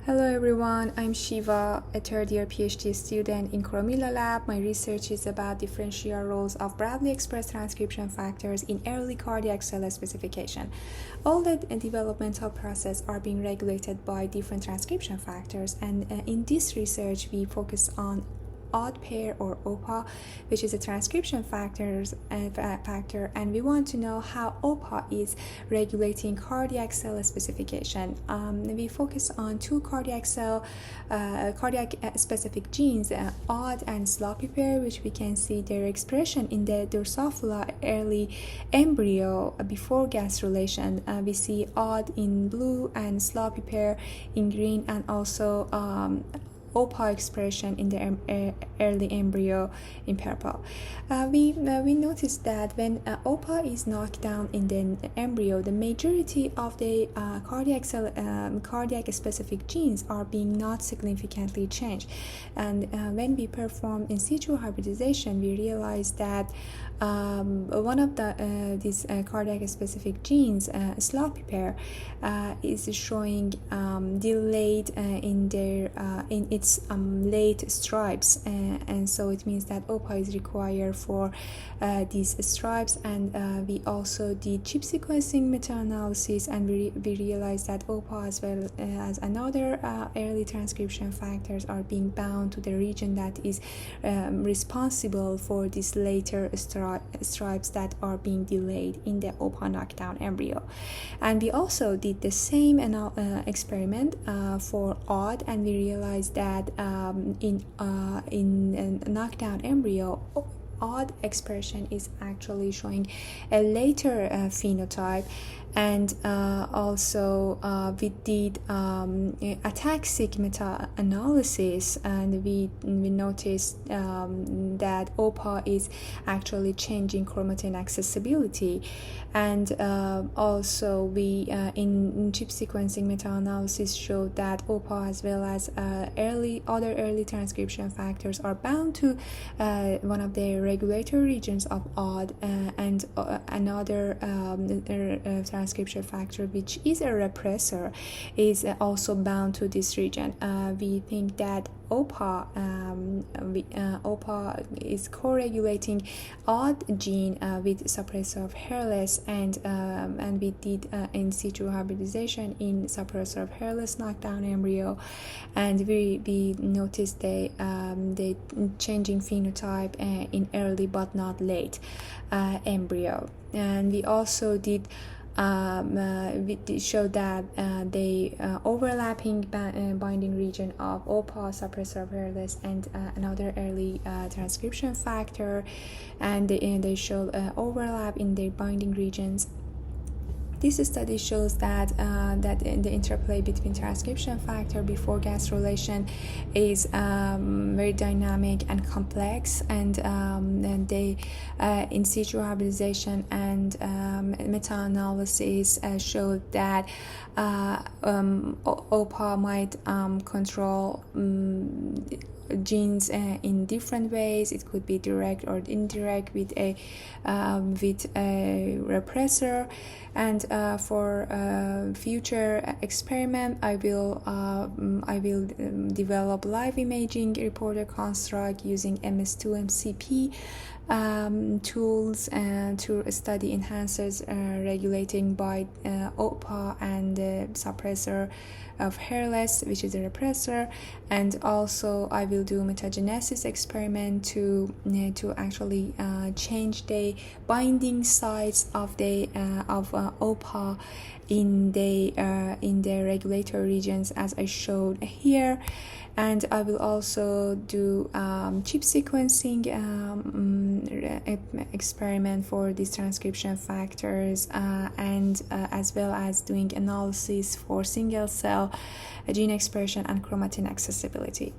Hello everyone, I'm Shiva, a third-year PhD student in Chromila lab. My research is about differential roles of broadly expressed transcription factors in early cardiac cell specification. All the developmental processes are being regulated by different transcription factors, and in this research we focus on odd pair or OPA, which is a transcription factor, and we want to know how OPA is regulating cardiac cell specification. We focus on two cardiac specific genes, odd and sloppy pair, which we can see their expression in the Drosophila early embryo before gastrulation. We see odd in blue and sloppy pair in green, and also OPA expression in the early embryo in purple. We noticed that when OPA is knocked down in the embryo, the majority of the cardiac specific genes are being not significantly changed. And when we perform in situ hybridization, we realized that one of these cardiac specific genes, sloppy pair, is showing delayed in its late stripes, and so it means that OPA is required for these stripes. And we also did chip sequencing meta-analysis, and we realized that OPA as well as another early transcription factors are being bound to the region that is responsible for these later stripes that are being delayed in the OPA knockdown embryo. And we also did the same experiment for odd, and we realized that in a knockdown embryo, odd expression is actually showing a later phenotype. And also we did ataxic meta-analysis, and we noticed that OPA is actually changing chromatin accessibility. And also we in chip sequencing meta-analysis showed that OPA as well as other early transcription factors are bound to one of the regulatory regions of odd, and another transcription factor, which is a repressor, is also bound to this region. We think that OPA is co-regulating odd gene with suppressor of hairless, and we did in situ hybridization in suppressor of hairless knockdown embryo, and we noticed the changing phenotype in early but not late embryo. And we also did we showed that the overlapping binding region of OPA, suppressor of hairless, and another early transcription factor, and they showed overlap in their binding regions. This study shows that the interplay between transcription factor before gastrulation is very dynamic and complex, and they in situ hybridization and meta-analysis showed that OPA might control genes in different ways. It could be direct or indirect with a repressor. And for future experiment, I will develop live imaging reporter construct using MS2 MCP tools to study enhancers regulating by OPA and suppressor of hairless, which is a repressor. And also I will do metagenesis experiment to actually change the binding sites of OPA in the regulatory regions as I showed here. And I will also do chip sequencing experiment for these transcription factors, and as well as doing analysis for single cell gene expression and chromatin accessibility.